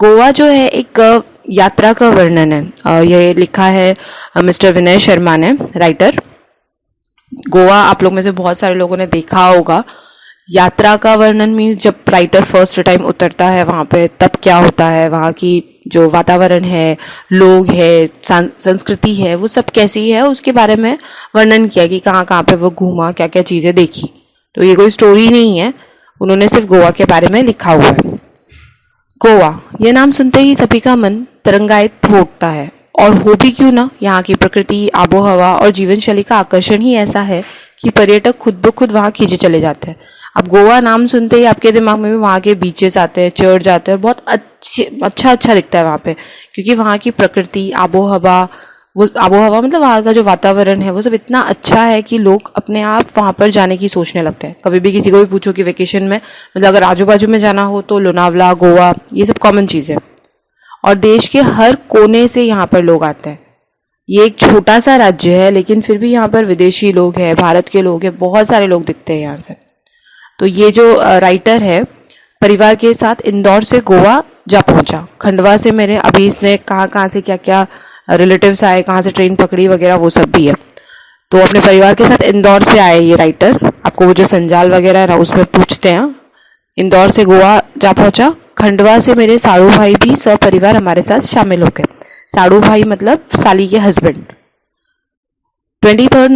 गोवा जो है एक यात्रा का वर्णन है। ये लिखा है मिस्टर विनय शर्मा ने, राइटर। गोवा आप लोग में से बहुत सारे लोगों ने देखा होगा। यात्रा का वर्णन मीन्स जब राइटर फर्स्ट टाइम उतरता है वहाँ पे तब क्या होता है, वहाँ की जो वातावरण है, लोग है, संस्कृति है, वो सब कैसी है उसके बारे में वर्णन किया कि कहाँ कहाँ पे वो घूमा, क्या क्या चीज़ें देखी। तो ये कोई स्टोरी नहीं है, उन्होंने सिर्फ गोवा के बारे में लिखा हुआ है। गोवा, ये नाम सुनते ही सभी का मन तरंगायित हो उठता है, और हो भी क्यों ना। यहाँ की प्रकृति, आबो हवा और जीवन शैली का आकर्षण ही ऐसा है कि पर्यटक खुद ब खुद वहाँ खींचे चले जाते हैं। अब गोवा नाम सुनते ही आपके दिमाग में भी वहाँ के बीचेस आते हैं, चर्च आते हैं, बहुत अच्छा दिखता है वहाँ पे, क्योंकि वहाँ की प्रकृति, आबो हवा, वो आबो हवा मतलब वहाँ का जो वातावरण है वो सब इतना अच्छा है कि लोग अपने आप वहाँ पर जाने की सोचने लगते हैं। कभी भी किसी को भी पूछो कि वेकेशन में मतलब अगर आजू बाजू में जाना हो तो लोनावला, गोवा, ये सब कॉमन चीज़ है। और देश के हर कोने से यहाँ पर लोग आते हैं। ये एक छोटा सा राज्य है लेकिन फिर भी यहाँ पर विदेशी लोग हैं, भारत के लोग हैं, बहुत सारे लोग दिखते हैं यहाँ से। तो ये जो राइटर है परिवार के साथ इंदौर से गोवा जा पहुंचा। खंडवा से मेरे अभी इसने कहाँ कहाँ से क्या क्या रिलेटिव्स आए, कहाँ से ट्रेन पकड़ी वगैरह वो सब भी है। तो अपने परिवार के साथ इंदौर से आए ये राइटर। आपको वो जो संजाल वगैरह है ना उसमें पूछते हैं। इंदौर से गोवा जा पहुंचा। खंडवा से मेरे साड़ू भाई भी सपरिवार हमारे साथ शामिल हो गए। साड़ू भाई मतलब साली के हस्बैंड। 23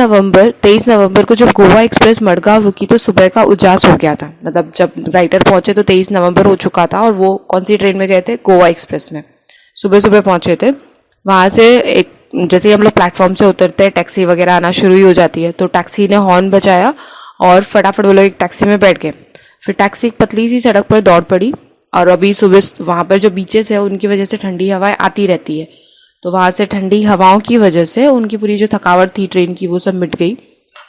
नवंबर को जब गोवा एक्सप्रेस मडगांव रुकी तो सुबह का उजास हो गया था। मतलब जब राइटर पहुंचे तो 23 नवंबर हो चुका था, और वो कौन सी ट्रेन में गए थे? गोवा एक्सप्रेस में। सुबह सुबह पहुंचे थे। वहाँ से एक जैसे ही हम लोग प्लेटफॉर्म से उतरते हैं टैक्सी वगैरह आना शुरू ही हो जाती है। तो टैक्सी ने हॉर्न बजाया और फटाफट वो लोग एक टैक्सी में बैठ गए। फिर टैक्सी एक पतली सी सड़क पर दौड़ पड़ी, और अभी सुबह वहाँ पर जो बीचेस है उनकी वजह से ठंडी हवाएं आती रहती है। तो वहाँ से ठंडी हवाओं की वजह से उनकी पूरी जो थकावट थी ट्रेन की वो सब मिट गई,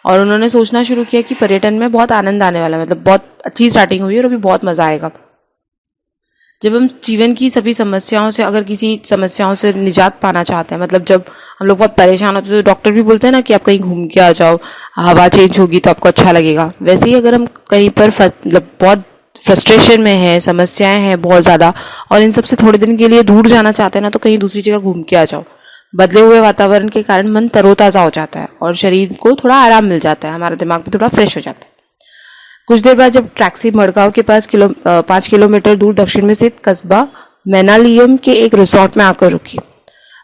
और उन्होंने सोचना शुरू किया कि पर्यटन में बहुत आनंद आने वाला है। मतलब बहुत अच्छी स्टार्टिंग हुई और अभी बहुत मज़ा आएगा। जब हम जीवन की सभी समस्याओं से, अगर किसी समस्याओं से निजात पाना चाहते हैं, मतलब जब हम लोग बहुत परेशान होते हैं तो डॉक्टर भी बोलते हैं ना कि आप कहीं घूम के आ जाओ, हवा चेंज होगी तो आपको अच्छा लगेगा। वैसे ही अगर हम कहीं पर मतलब बहुत फ्रस्ट्रेशन में है, समस्याएं हैं बहुत ज़्यादा, और इन सब से थोड़े दिन के लिए दूर जाना चाहते हैं ना, तो कहीं दूसरी जगह घूम के आ जाओ। बदले हुए वातावरण के कारण मन तरोताज़ा हो जाता है और शरीर को थोड़ा आराम मिल जाता है, हमारा दिमाग भी थोड़ा फ्रेश हो जाता है। कुछ देर बाद जब टैक्सी मडगांव के पास 5 किलोमीटर दूर दक्षिण में स्थित कस्बा मैनालियम के एक रिसोर्ट में आकर रुकी।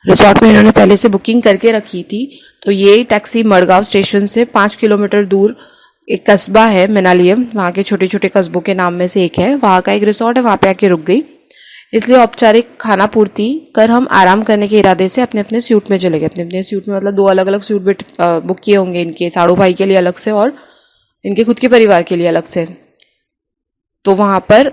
रिसोर्ट में इन्होंने पहले से बुकिंग करके रखी थी। तो ये टैक्सी मडगांव स्टेशन से 5 किलोमीटर दूर एक कस्बा है मैनालियम, वहाँ के छोटे छोटे कस्बों के नाम में से एक है, वहाँ का एक रिसोर्ट है, वहाँ पे आके रुक गई। इसलिए औपचारिक खाना पूर्ति कर हम आराम करने के इरादे से अपने अपने सूट में चले गए। अपने अपने सूट में मतलब 2 अलग अलग सूट बुक किए होंगे, इनके साड़ू भाई के लिए अलग से और इनके खुद के परिवार के लिए अलग से। तो वहाँ पर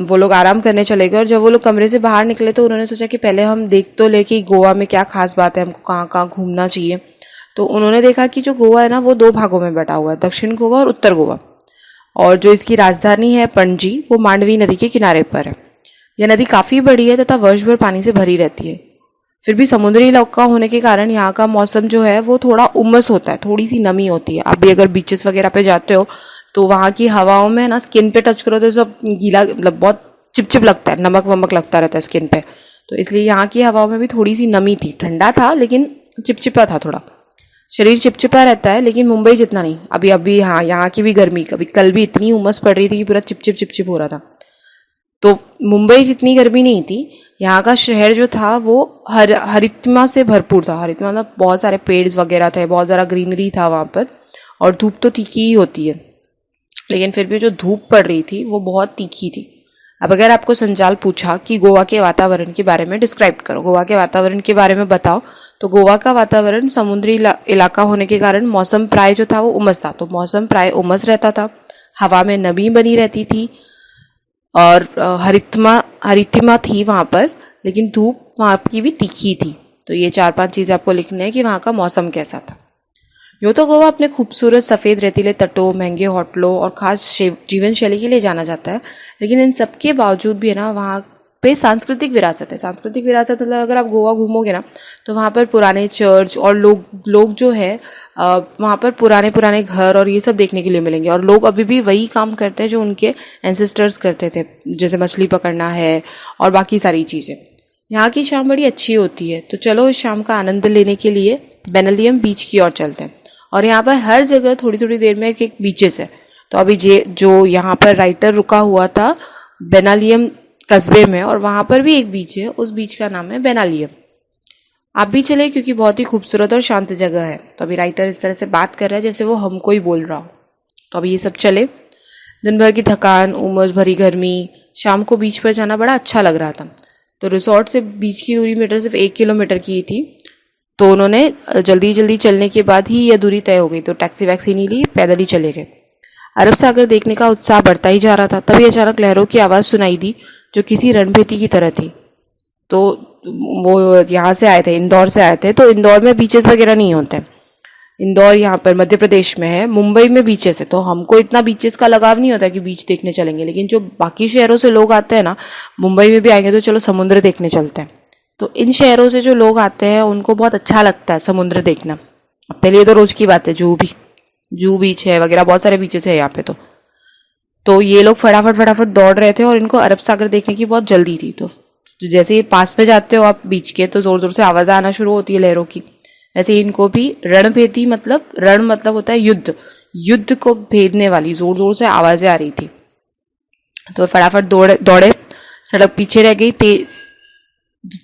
वो लोग आराम करने चले गए, और जब वो लोग कमरे से बाहर निकले तो उन्होंने सोचा कि पहले हम देख तो ले कि गोवा में क्या खास बात है, हमको कहाँ कहाँ घूमना चाहिए। तो उन्होंने देखा कि जो गोवा है ना वो 2 भागों में बटा हुआ है, दक्षिण गोवा और उत्तर गोवा। और जो इसकी राजधानी है पणजी, वो मांडवी नदी के किनारे पर है। यह नदी काफ़ी बड़ी है तथा वर्ष भर पानी से भरी रहती है। फिर भी समुद्री इलाका होने के कारण यहाँ का मौसम जो है वो थोड़ा उमस होता है, थोड़ी सी नमी होती है। आप भी अगर बीचेस वगैरह पे जाते हो तो वहाँ की हवाओं में ना स्किन पे टच करो तो सब गीला, मतलब बहुत चिपचिप लगता है, नमक वमक लगता रहता है स्किन पे। तो इसलिए यहाँ की हवाओं में भी थोड़ी सी नमी थी, ठंडा था लेकिन चिपचिपा था थोड़ा। शरीर चिपचिपा रहता है लेकिन मुंबई जितना नहीं। अभी हाँ, यहाँ की भी गर्मी, कभी कल भी इतनी उमस पड़ रही थी कि पूरा चिपचिप हो रहा था। तो मुंबई जितनी गर्मी नहीं थी। यहाँ का शहर जो था वो हरितमा से भरपूर था। हरितमा मतलब बहुत सारे पेड़ वगैरह थे, बहुत ज़्यादा ग्रीनरी था वहाँ पर, और धूप तो तीखी ही होती है, लेकिन फिर भी जो धूप पड़ रही थी वो बहुत तीखी थी। अब अगर आपको संजाल पूछा कि गोवा के वातावरण के बारे में डिस्क्राइब करो, गोवा के वातावरण के बारे में बताओ, तो गोवा का वातावरण समुद्री इलाका होने के कारण मौसम प्राय जो था वो उमस था। तो मौसम प्राय उमस रहता था, हवा में नमी बनी रहती थी, और हरितिमा थी वहाँ पर, लेकिन धूप वहाँ की भी तीखी थी। तो ये 4-5 चीज़ें आपको लिखनी है कि वहाँ का मौसम कैसा था। यूँ तो गोवा अपने खूबसूरत सफ़ेद रेतीले तटों, महंगे होटलों और ख़ास जीवन शैली के लिए जाना जाता है, लेकिन इन सब के बावजूद भी है ना, वहाँ पे सांस्कृतिक विरासत है। सांस्कृतिक विरासत मतलब अगर आप गोवा घूमोगे ना तो वहाँ पर पुराने चर्च और लोग जो है वहाँ पर पुराने घर और ये सब देखने के लिए मिलेंगे। और लोग अभी भी वही काम करते हैं जो उनके एंसेस्टर्स करते थे, जैसे मछली पकड़ना है और बाकी सारी चीज़ें। यहाँ की शाम बड़ी अच्छी होती है। तो चलो इस शाम का आनंद लेने के लिए बेनालियम बीच की ओर चलते हैं। और यहाँ पर हर जगह थोड़ी थोड़ी देर में एक बीचेस है। तो अभी जो यहाँ पर राइटर रुका हुआ था बेनालियम कस्बे में, और वहाँ पर भी एक बीच है, उस बीच का नाम है बेनालियम। आप भी चले क्योंकि बहुत ही खूबसूरत और शांत जगह है। तो अभी राइटर इस तरह से बात कर रहा है जैसे वो हमको ही बोल रहा हो। तो अभी ये सब चले। दिन भर की थकान, उमस भरी गर्मी, शाम को बीच पर जाना बड़ा अच्छा लग रहा था। तो रिसोर्ट से बीच की दूरी मीटर सिर्फ 1 किलोमीटर की थी। तो उन्होंने जल्दी चलने के बाद ही यह दूरी तय हो गई। तो टैक्सी वैक्सी नहीं ली, पैदल ही चले गए। अरब सागर देखने का उत्साह बढ़ता ही जा रहा था। तभी अचानक लहरों की आवाज़ सुनाई दी जो किसी रणभेदी की तरह थी। तो वो यहाँ से आए थे, इंदौर से आए थे। तो इंदौर में बीचेस वगैरह नहीं होते। इंदौर यहाँ पर मध्य प्रदेश में है, मुंबई में बीचेस है। तो हमको इतना बीचेस का लगाव नहीं होता कि बीच देखने चलेंगे। लेकिन जो बाकी शहरों से लोग आते हैं ना, मुंबई में भी आएंगे तो चलो समुद्र देखने चलते हैं। तो इन शहरों से जो लोग आते हैं उनको बहुत अच्छा लगता है समुद्र देखना। अपने लिए तो रोज की बात है। जू बीच है वगैरह, बहुत सारे बीचेस है यहाँ पे। तो ये लोग फटाफट दौड़ रहे थे और इनको अरब सागर देखने की बहुत जल्दी थी। तो जैसे ही पास में जाते हो आप बीच के तो जोर जोर से आवाज़ आना शुरू होती है लहरों की। ऐसे ही इनको भी रणभेदी मतलब रण मतलब होता है युद्ध को भेदने वाली जोर जोर से आवाज़ें आ रही थी। तो फटाफट दौड़े। सड़क पीछे रह गई।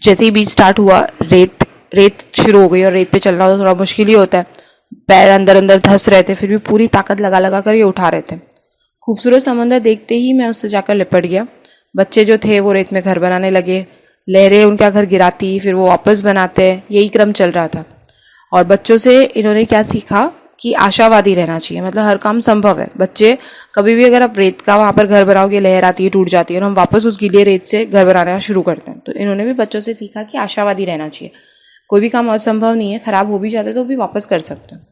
जैसे ही बीच स्टार्ट हुआ रेत शुरू हो गई। और रेत पे चलना तो थोड़ा मुश्किल ही होता है। पैर अंदर धंस रहे थे, फिर भी पूरी ताकत लगा कर ये उठा रहे थे। खूबसूरत समंदर देखते ही मैं उससे जाकर लिपट गया। बच्चे जो थे वो रेत में घर बनाने लगे। लहरें उनका घर गिराती, फिर वो वापस बनाते, यही क्रम चल रहा था। और बच्चों से इन्होंने क्या सीखा कि आशावादी रहना चाहिए। मतलब हर काम संभव है। बच्चे कभी भी अगर आप रेत का वहाँ पर घर बनाओगे, लहर आती है, टूट जाती है, और हम वापस उस गीले रेत से घर बनाना शुरू करते हैं। तो इन्होंने भी बच्चों से सीखा कि आशावादी रहना चाहिए। कोई भी काम असंभव नहीं है, खराब हो भी जाते तो भी वापस कर सकते हैं।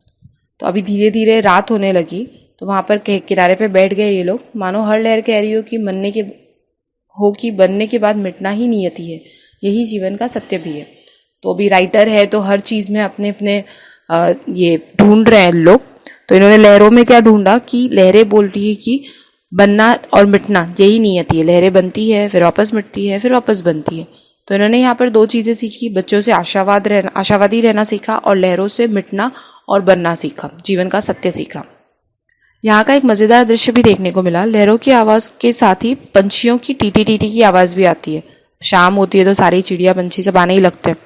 तो अभी धीरे धीरे रात होने लगी। तो वहाँ पर किनारे पे बैठ गए ये लोग। मानो हर लहर कह रही हो कि बनने के बाद मिटना ही नियति है, यही जीवन का सत्य भी है। तो अभी राइटर है तो हर चीज़ में अपने ये ढूंढ रहे हैं लोग। तो इन्होंने लहरों में क्या ढूंढा कि लहरें बोलती है कि बनना और मिटना यही नियति है। लहरें बनती है, फिर वापस मिटती है, फिर वापस बनती है। तो इन्होंने यहाँ पर 2 चीज़ें सीखी। बच्चों से आशावादी रहना सीखा और लहरों से मिटना और बनना सीखा, जीवन का सत्य सीखा। यहाँ का एक मज़ेदार दृश्य भी देखने को मिला। लहरों की आवाज़ के साथ ही पंछियों की टीटी की आवाज़ भी आती है। शाम होती है तो सारी चिड़िया पंछी सब आने ही लगते हैं।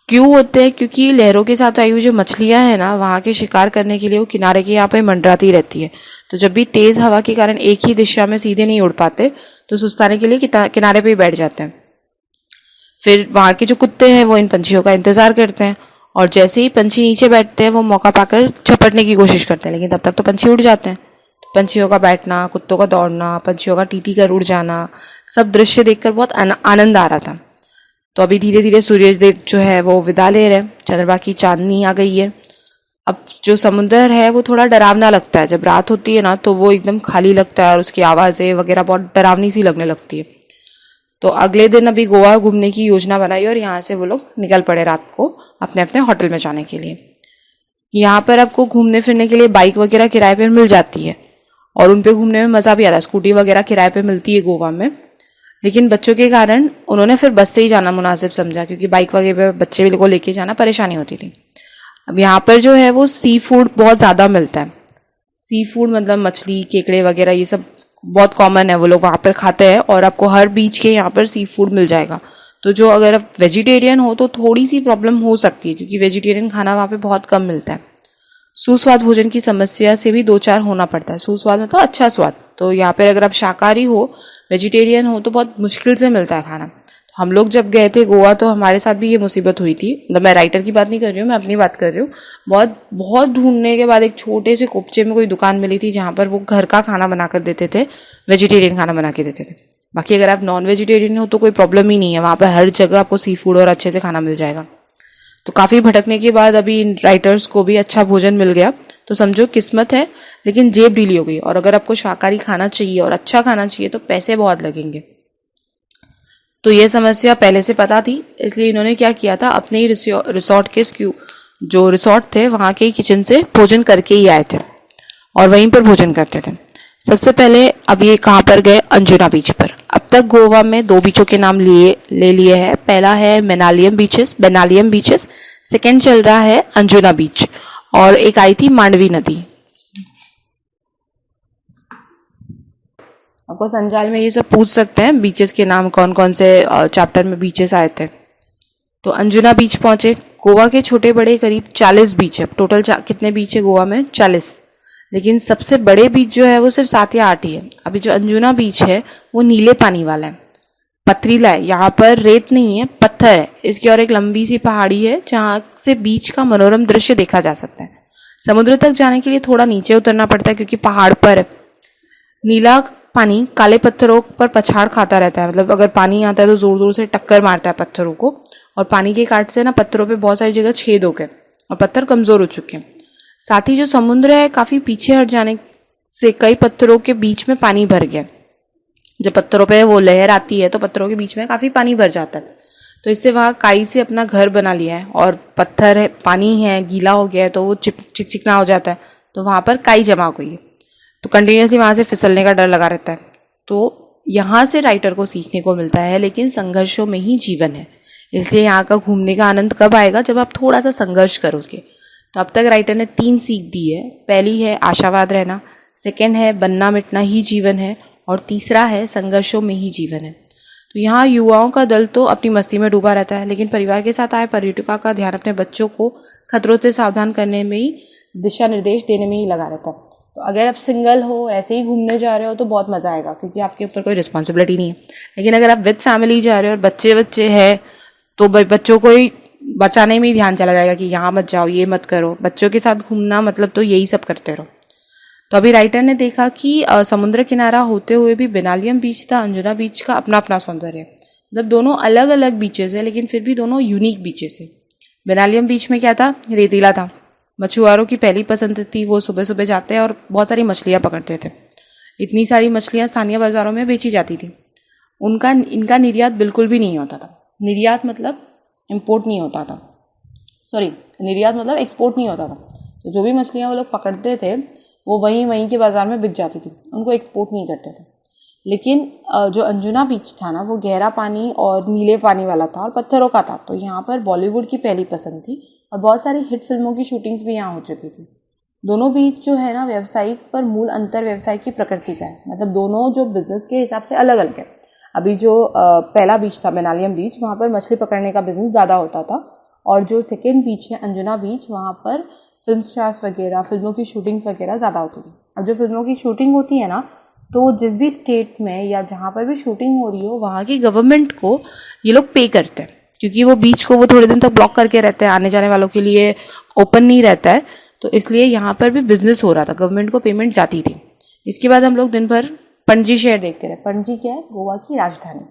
क्यों होते हैं? क्योंकि लहरों के साथ आई हुई जो मछलियाँ हैं ना, वहाँ के शिकार करने के लिए वो किनारे के यहाँ पे मंडराती रहती है। तो जब भी तेज़ हवा के कारण एक ही दिशा में सीधे नहीं उड़ पाते तो सुस्ताने के लिए किनारे पे ही बैठ जाते हैं। फिर वहाँ के जो कुत्ते हैं वो इन पंछियों का इंतज़ार करते हैं। और जैसे ही पंछी नीचे बैठते हैं वो मौका पाकर झपटने की कोशिश करते हैं। लेकिन तब तक तो पंछी उड़ जाते हैं। पंछियों का बैठना, कुत्तों का दौड़ना, पंछियों का टीटी कर उड़ जाना, सब दृश्य देखकर बहुत आनंद आ रहा था। तो अभी धीरे धीरे सूर्यदेव जो है वो विदा ले रहे हैं। चंद्रमा की चांदनी आ गई है। अब जो समुद्र है वो थोड़ा डरावना लगता है। जब रात होती है ना तो वो एकदम खाली लगता है और उसकी आवाज़ें वगैरह बहुत डरावनी सी लगने लगती है। तो अगले दिन अभी गोवा घूमने की योजना बनाई और यहाँ से वो लोग निकल पड़े रात को अपने अपने होटल में जाने के लिए। यहाँ पर आपको घूमने फिरने के लिए बाइक वगैरह किराए पर मिल जाती है और उन पे घूमने में मज़ा भी आता है। स्कूटी वगैरह किराए पे मिलती है गोवा में। लेकिन बच्चों के कारण उन्होंने फिर बस से ही जाना मुनासिब समझा, क्योंकि बाइक वगैरह पे बच्चे को लेके जाना परेशानी होती थी। अब यहाँ पर जो है वो सी फूड बहुत ज़्यादा मिलता है। सी फूड मतलब मछली, केकड़े वगैरह ये सब बहुत कॉमन है, वो लोग वहाँ पर खाते हैं और आपको हर बीच के यहाँ पर सी फूड मिल जाएगा। तो जो अगर आप वेजिटेरियन हो तो थोड़ी सी प्रॉब्लम हो सकती है, क्योंकि वेजिटेरियन खाना वहाँ पे बहुत कम मिलता है। सुस्वाद भोजन की समस्या से भी 2-4 होना पड़ता है। सुस्वाद मतलब अच्छा स्वाद। तो यहाँ पर अगर आप शाकाहारी हो, वेजिटेरियन हो तो बहुत मुश्किल से मिलता है खाना। तो हम लोग जब गए थे गोवा तो हमारे साथ भी ये मुसीबत हुई थी। मतलब मैं राइटर की बात नहीं कर रही हूँ, मैं अपनी बात कर रही हूँ। बहुत ढूंढने के बाद एक छोटे से कोपचे में कोई दुकान मिली थी जहाँ पर वो घर का खाना बना कर देते थे, वेजिटेरियन खाना बना के देते थे। बाकी अगर आप नॉन वेजिटेरियन हो तो कोई प्रॉब्लम ही नहीं है, वहाँ पर हर जगह आपको सी फूड और अच्छे से खाना मिल जाएगा। तो काफ़ी भटकने के बाद अभी इन राइटर्स को भी अच्छा भोजन मिल गया। तो समझो किस्मत है, लेकिन जेब ढीली हो गई। और अगर आपको शाकाहारी खाना चाहिए और अच्छा खाना चाहिए तो पैसे बहुत लगेंगे। तो ये समस्या पहले से पता थी, इसलिए इन्होंने क्या किया था, अपने ही रिसोर्ट के जो रिसोर्ट थे वहाँ के किचन से भोजन करके ही आए थे और वहीं पर भोजन करते थे। सबसे पहले अब ये कहाँ पर गए, अंजुना बीच पर। अब तक गोवा में 2 बीचों के नाम ले लिए हैं। पहला है बेनालियम बीचेस, सेकेंड चल रहा है अंजुना बीच, और एक आई थी मांडवी नदी। आपको संजाल में ये सब पूछ सकते हैं बीचेस के नाम, कौन कौन से चैप्टर में बीचेस आए थे। तो अंजुना बीच पहुंचे। गोवा के छोटे बड़े करीब 40 बीच है टोटल। कितने बीच है गोवा में? 40। लेकिन सबसे बड़े बीच जो है वो सिर्फ 7 या 8 ही है। अभी जो अंजुना बीच है वो नीले पानी वाला है, पथरीला है। यहाँ पर रेत नहीं है, पत्थर है। इसकी और एक लंबी सी पहाड़ी है जहाँ से बीच का मनोरम दृश्य देखा जा सकता है। समुद्र तक जाने के लिए थोड़ा नीचे उतरना पड़ता है क्योंकि पहाड़ पर है। नीला पानी काले पत्थरों पर पछाड़ खाता रहता है, मतलब अगर पानी आता है तो जोर जोर से टक्कर मारता है पत्थरों को, और पानी के काट से ना पत्थरों पे बहुत सारी जगह छेद हो गए और पत्थर कमजोर हो चुके हैं। साथ ही जो समुद्र है काफी पीछे हट जाने से कई पत्थरों के बीच में पानी भर गया। जब पत्थरों पे वो लहर आती है तो पत्थरों के बीच में काफी पानी भर जाता है, तो इससे वहाँ काई से अपना घर बना लिया है। और पत्थर है, पानी है, गीला हो गया है तो वो चिकचिकना हो जाता है, तो वहाँ पर काई जमा हो गई है, तो कंटिन्यूसली वहाँ से फिसलने का डर लगा रहता है। तो यहाँ से राइटर को सीखने को मिलता है, लेकिन संघर्षों में ही जीवन है। इसलिए यहाँ का घूमने का आनंद कब आएगा? जब आप थोड़ा सा संघर्ष करोगे। तो अब तक राइटर ने 3 सीख दी है। पहली है आशावाद रहना, सेकेंड है बनना मिटना ही जीवन है, और तीसरा है संघर्षों में ही जीवन है। तो यहाँ युवाओं का दल तो अपनी मस्ती में डूबा रहता है, लेकिन परिवार के साथ आए पर्यटकों का ध्यान अपने बच्चों को खतरों से सावधान करने में ही, दिशा निर्देश देने में ही लगा रहता है। तो अगर आप सिंगल हो, ऐसे ही घूमने जा रहे हो तो बहुत मज़ा आएगा क्योंकि आपके ऊपर कोई रिस्पॉन्सिबिलिटी नहीं है। लेकिन अगर आप विद फैमिली जा रहे हो और बच्चे हैं तो बच्चों को ही बचाने में ही ध्यान चला जाएगा कि यहाँ मत जाओ, ये मत करो। बच्चों के साथ घूमना मतलब तो यही सब करते रहो। तो अभी राइटर ने देखा कि समुद्र किनारा होते हुए भी बेनालियम बीच था अंजुना बीच का अपना अपना सौंदर्य है। मतलब दोनों अलग अलग बीचेस है, लेकिन फिर भी दोनों यूनिक बीचेस है। बेनालियम बीच में क्या था? रेतीला था। मछुआरों की पहली पसंद थी। वो सुबह सुबह जाते और बहुत सारी मछलियाँ पकड़ते थे। इतनी सारी मछलियाँ स्थानीय बाजारों में बेची जाती थी। इनका निर्यात बिल्कुल भी नहीं होता था। निर्यात मतलब इम्पोर्ट नहीं होता था, निर्यात मतलब एक्सपोर्ट नहीं होता था। तो जो भी मछलियाँ वो लोग पकड़ते थे वो वहीं के बाज़ार में बिक जाती थी, उनको एक्सपोर्ट नहीं करते थे। लेकिन जो अंजुना बीच था ना, वो गहरा पानी और नीले पानी वाला था और पत्थरों का था। तो यहाँ पर बॉलीवुड की पहली पसंद थी और बहुत सारी हिट फिल्मों की शूटिंग्स भी यहाँ हो चुकी थी। दोनों बीच जो है ना, व्यावसायिक पर मूल अंतर व्यवसाय की प्रकृति का है। मतलब दोनों जो बिजनेस के हिसाब से अलग अलग है। अभी जो पहला बीच था बेनालियम बीच, वहाँ पर मछली पकड़ने का बिजनेस ज़्यादा होता था, और जो सेकेंड बीच है अंजुना बीच, वहाँ पर फिल्म स्टार्स वगैरह, फिल्मों की शूटिंग्स वगैरह ज़्यादा होती थी। अब जो फिल्मों की शूटिंग होती है ना, तो जिस भी स्टेट में या जहाँ पर भी शूटिंग हो रही हो, वहाँ की गवर्नमेंट को ये लोग पे करते हैं, क्योंकि वो बीच को वो थोड़े दिन तक ब्लॉक करके रहते हैं, आने जाने वालों के लिए ओपन नहीं रहता है। तो इसलिए यहाँ पर भी बिजनेस हो रहा था, गवर्नमेंट को पेमेंट जाती थी। इसके बाद हम लोग दिन भर पणजी शहर देखते रहे। पणजी क्या है? गोवा की राजधानी।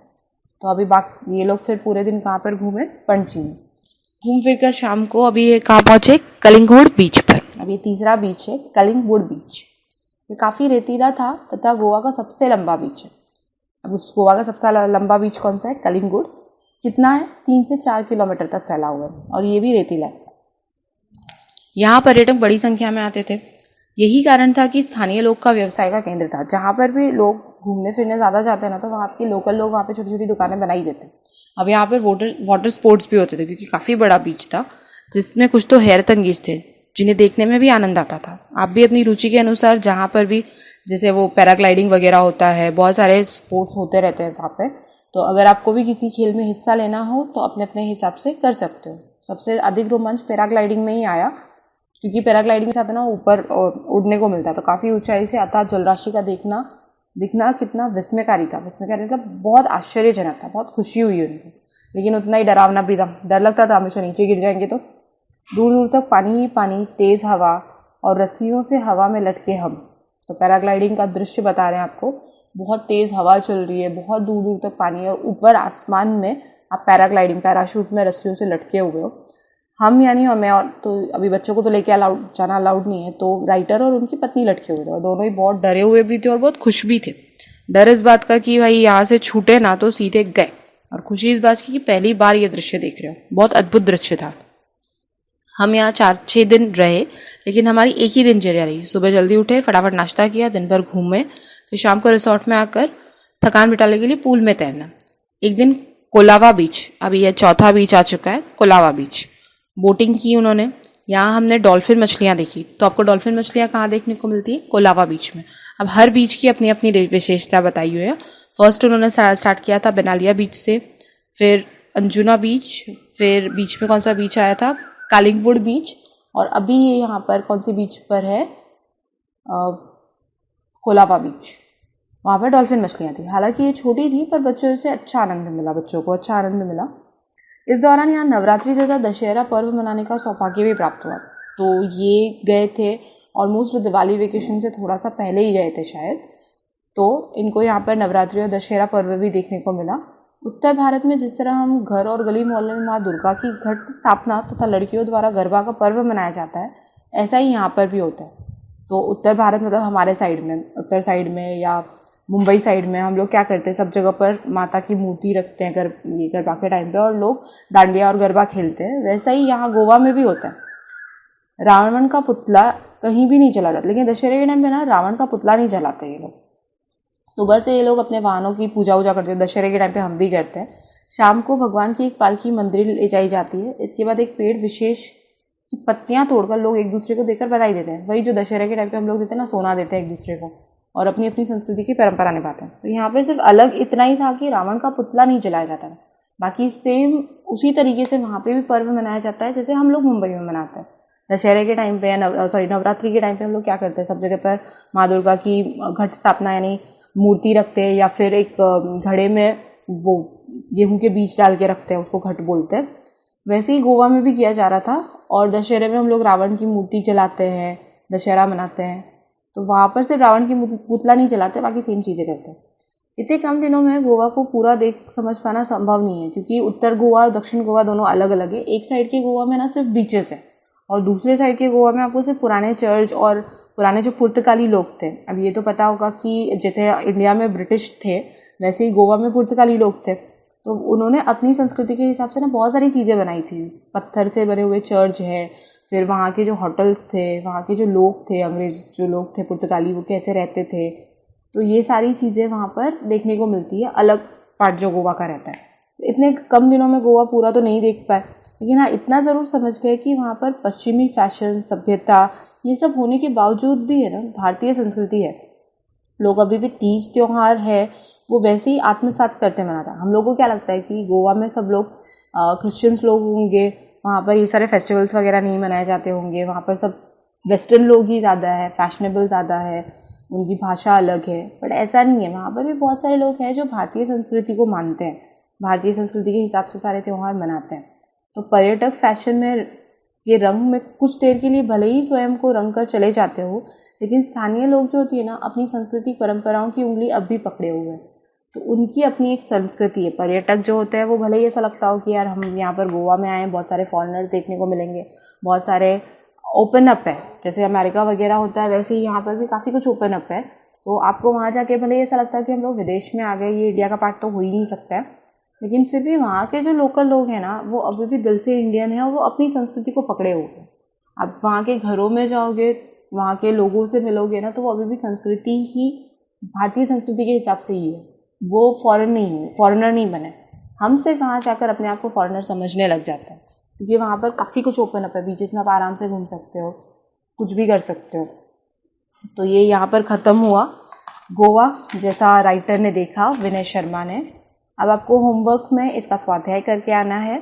तो अभी ये लोग फिर पूरे दिन कहाँ पर घूमे? पणजी में। घूम फिर कर शाम को अभी ये कहाँ पहुँचे? कलिंगुड बीच पर। अब ये तीसरा बीच है कलिंगुड बीच। ये काफ़ी रेतीला था तथा गोवा का सबसे लंबा बीच है। अब उस गोवा का सबसे लंबा बीच कौन सा है? कलिंगुड। कितना है? 3 से 4 किलोमीटर तक फैला हुआ है और ये भी रेतीला है। यहाँ पर्यटक बड़ी संख्या में आते थे। यही कारण था कि स्थानीय लोग का व्यवसाय का केंद्र था। जहाँ पर भी लोग घूमने फिरने ज़्यादा जाते हैं ना, तो वहाँ के लोकल लोग वहाँ पे छोटी छोटी दुकानें बना ही देते हैं। अब यहाँ पर वाटर स्पोर्ट्स भी होते थे, क्योंकि काफ़ी बड़ा बीच था जिसमें कुछ तो हैरतअंगेज थे जिन्हें देखने में भी आनंद आता था। आप भी अपनी रुचि के अनुसार जहाँ पर भी, जैसे वो पैराग्लाइडिंग वगैरह होता है, बहुत सारे स्पोर्ट्स होते रहते हैं वहाँ पे। तो अगर आपको भी किसी खेल में हिस्सा लेना हो तो अपने अपने हिसाब से कर सकते हो। सबसे अधिक रोमांच पैराग्लाइडिंग में ही आया, क्योंकि पैराग्लाइडिंग के साथ ना ऊपर उड़ने को मिलता, तो काफ़ी ऊंचाई से अथाह जलराशि का दिखना कितना विस्मयकारी था। विस्मयकारी मतलब बहुत आश्चर्यजनक था, बहुत खुशी हुई उनको। लेकिन उतना ही डरावना भी था, डर लगता था हमेशा नीचे गिर जाएंगे तो। दूर दूर तक पानी ही पानी, तेज़ हवा और रस्सियों से हवा में लटके हम। तो पैराग्लाइडिंग का दृश्य बता रहे हैं आपको। बहुत तेज़ हवा चल रही है, बहुत दूर दूर तक पानी है और ऊपर आसमान में आप पैराशूट में रस्सियों से लटके हुए हो। हम यानी मैं, और तो अभी बच्चों को तो लेके जाना अलाउड नहीं है, तो राइटर और उनकी पत्नी लटके हुए थे और दोनों ही बहुत डरे हुए भी थे और बहुत खुश भी थे। डर इस बात का कि भाई यहाँ से छूटे ना तो सीधे गए, और खुशी इस बात की कि पहली बार ये दृश्य देख रहे हो, बहुत अद्भुत दृश्य था। हम यहाँ 4-6 दिन रहे, लेकिन हमारी एक ही दिनचर्या रही। सुबह जल्दी उठे, फटाफट नाश्ता किया, दिन भर घूमे, फिर शाम को रिसोर्ट में आकर थकान मिटाने के लिए पूल में तैरना। एक दिन कोलावा बीच, अभी यह चौथा बीच आ चुका है, कोलावा बीच, बोटिंग की उन्होंने। यहाँ हमने डॉल्फिन मछलियाँ देखी। तो आपको डॉल्फिन मछलियाँ कहाँ देखने को मिलती है? कोलावा बीच में। अब हर बीच की अपनी अपनी विशेषता बताई हुई है। फर्स्ट उन्होंने स्टार्ट किया था बेनालिया बीच से, फिर अंजुना बीच, फिर बीच में कौन सा बीच आया था, कालिंगवुड बीच, और अभी ये यहाँ पर कौन सी बीच पर है, कोलावा बीच। वहाँ पर डॉल्फिन मछलियाँ थी। हालांकि ये छोटी थी, पर बच्चों से अच्छा आनंद मिला, बच्चों को अच्छा आनंद मिला। इस दौरान यहाँ नवरात्रि तथा दशहरा पर्व मनाने का सौभाग्य भी प्राप्त हुआ। तो ये गए थे ऑलमोस्ट दिवाली वेकेशन से थोड़ा सा पहले ही गए थे शायद। तो इनको यहाँ पर नवरात्रि और दशहरा पर्व भी देखने को मिला। उत्तर भारत में जिस तरह हम घर और गली मोहल्ले में माँ दुर्गा की घट स्थापना तथा लड़कियों द्वारा गरबा का पर्व मनाया जाता है, ऐसा ही यहाँ पर भी होता है। तो उत्तर भारत मतलब हमारे साइड में, उत्तर साइड में या मुंबई साइड में हम लोग क्या करते हैं, सब जगह पर माता की मूर्ति रखते हैं गरबा के टाइम पे, और लोग डांडिया और गरबा खेलते हैं। वैसा ही यहाँ गोवा में भी होता है। रावण का पुतला कहीं भी नहीं जला जाता, लेकिन दशहरे के टाइम पे ना रावण का पुतला नहीं जलाते ये लोग। सुबह से ये लोग अपने वाहनों की पूजा वूजा करते हैं। दशहरे के टाइम पे हम भी करते हैं। शाम को भगवान की एक पालकी मंदिर ले जाई जाती है। इसके बाद एक पेड़ विशेष की पत्तियां तोड़कर लोग एक दूसरे को देकर बधाई देते हैं। वही जो दशहरे के टाइम पे हम लोग देते हैं ना, सोना देते हैं एक दूसरे को, और अपनी अपनी संस्कृति की परंपरा निभाते हैं। तो यहाँ पर सिर्फ अलग इतना ही था कि रावण का पुतला नहीं जलाया जाता था। बाकी सेम उसी तरीके से वहाँ पे भी पर्व मनाया जाता है जैसे हम लोग मुंबई में मनाते हैं। दशहरे के टाइम पे या नवरात्रि के टाइम पे हम लोग क्या करते हैं, सब जगह पर माँ दुर्गा की घट स्थापना यानी मूर्ति रखते हैं, या फिर एक घड़े में वो गेहूं के बीज डाल के रखते हैं, उसको घट बोलते हैं। वैसे ही गोवा में भी किया जा रहा था। और दशहरे में हम लोग रावण की मूर्ति जलाते हैं, दशहरा मनाते हैं। तो वहाँ पर सिर्फ रावण की पुतला नहीं जलाते, बाकी सेम चीज़ें करते हैं। इतने कम दिनों में गोवा को पूरा देख समझ पाना संभव नहीं है, क्योंकि उत्तर गोवा और दक्षिण गोवा दोनों अलग अलग है। एक साइड के गोवा में ना सिर्फ बीचेस है, और दूसरे साइड के गोवा में आपको सिर्फ पुराने चर्च और पुराने जो पुर्तगाली लोग थे। अब ये तो पता होगा कि जैसे इंडिया में ब्रिटिश थे, वैसे ही गोवा में पुर्तगाली लोग थे। तो उन्होंने अपनी संस्कृति के हिसाब से ना बहुत सारी चीज़ें बनाई थी। पत्थर से बने हुए चर्च है, फिर वहाँ के जो होटल्स थे, वहाँ के जो लोग थे, अंग्रेज जो लोग थे पुर्तगाली, वो कैसे रहते थे, तो ये सारी चीज़ें वहाँ पर देखने को मिलती है। अलग पार्ट जो गोवा का रहता है। इतने कम दिनों में गोवा पूरा तो नहीं देख पाए, लेकिन हाँ इतना ज़रूर समझ गए कि वहाँ पर पश्चिमी फैशन, सभ्यता, ये सब होने के बावजूद भी है ना भारतीय संस्कृति है। लोग अभी भी तीज त्योहार है वो वैसे ही आत्मसात करते मनाता। हम लोगों को क्या लगता है कि गोवा में सब लोग क्रिश्चियंस लोग होंगे, वहाँ पर ये सारे फेस्टिवल्स वगैरह नहीं मनाए जाते होंगे, वहाँ पर सब वेस्टर्न लोग ही ज़्यादा है, फैशनेबल ज़्यादा है, उनकी भाषा अलग है। बट ऐसा नहीं है, वहाँ पर भी बहुत सारे लोग हैं जो भारतीय संस्कृति को मानते हैं, भारतीय संस्कृति के हिसाब से सारे त्यौहार मनाते हैं। तो पर्यटक फैशन में ये रंग में कुछ देर के लिए भले ही स्वयं को रंग कर चले जाते हो, लेकिन स्थानीय लोग जो होती है ना, अपनी सांस्कृतिक परंपराओं की उंगली अब भी पकड़े हुए हैं। तो उनकी अपनी एक संस्कृति है। पर्यटक जो होते हैं वो भले ही ऐसा लगता हो कि यार हम यहाँ पर गोवा में आए हैं, बहुत सारे फॉरेनर्स देखने को मिलेंगे, बहुत सारे ओपन अप है, जैसे अमेरिका वगैरह होता है वैसे ही यहाँ पर भी काफ़ी कुछ ओपन अप है। तो आपको वहाँ जाके भले ही ऐसा लगता है कि हम लोग विदेश में आ गए, ये इंडिया का पार्ट तो हो ही नहीं सकता है, लेकिन फिर भी वहाँ के जो लोकल लोग हैं ना, वो अभी भी दिल से इंडियन है और वो अपनी संस्कृति को पकड़े हुए हैं। आप वहाँ के घरों में जाओगे, वहाँ के लोगों से मिलोगे ना, तो वो अभी भी संस्कृति ही भारतीय संस्कृति के हिसाब से ही है, वो फॉरेनर नहीं बने। हम सिर्फ वहाँ जाकर अपने आप को फॉरेनर समझने लग जाते हैं, क्योंकि वहाँ पर काफ़ी कुछ ओपन अप है, बीचेस में आप आराम से घूम सकते हो, कुछ भी कर सकते हो। तो ये यहाँ पर ख़त्म हुआ गोवा, जैसा राइटर ने देखा, विनय शर्मा ने। अब आपको होमवर्क में इसका स्वाध्याय करके आना है।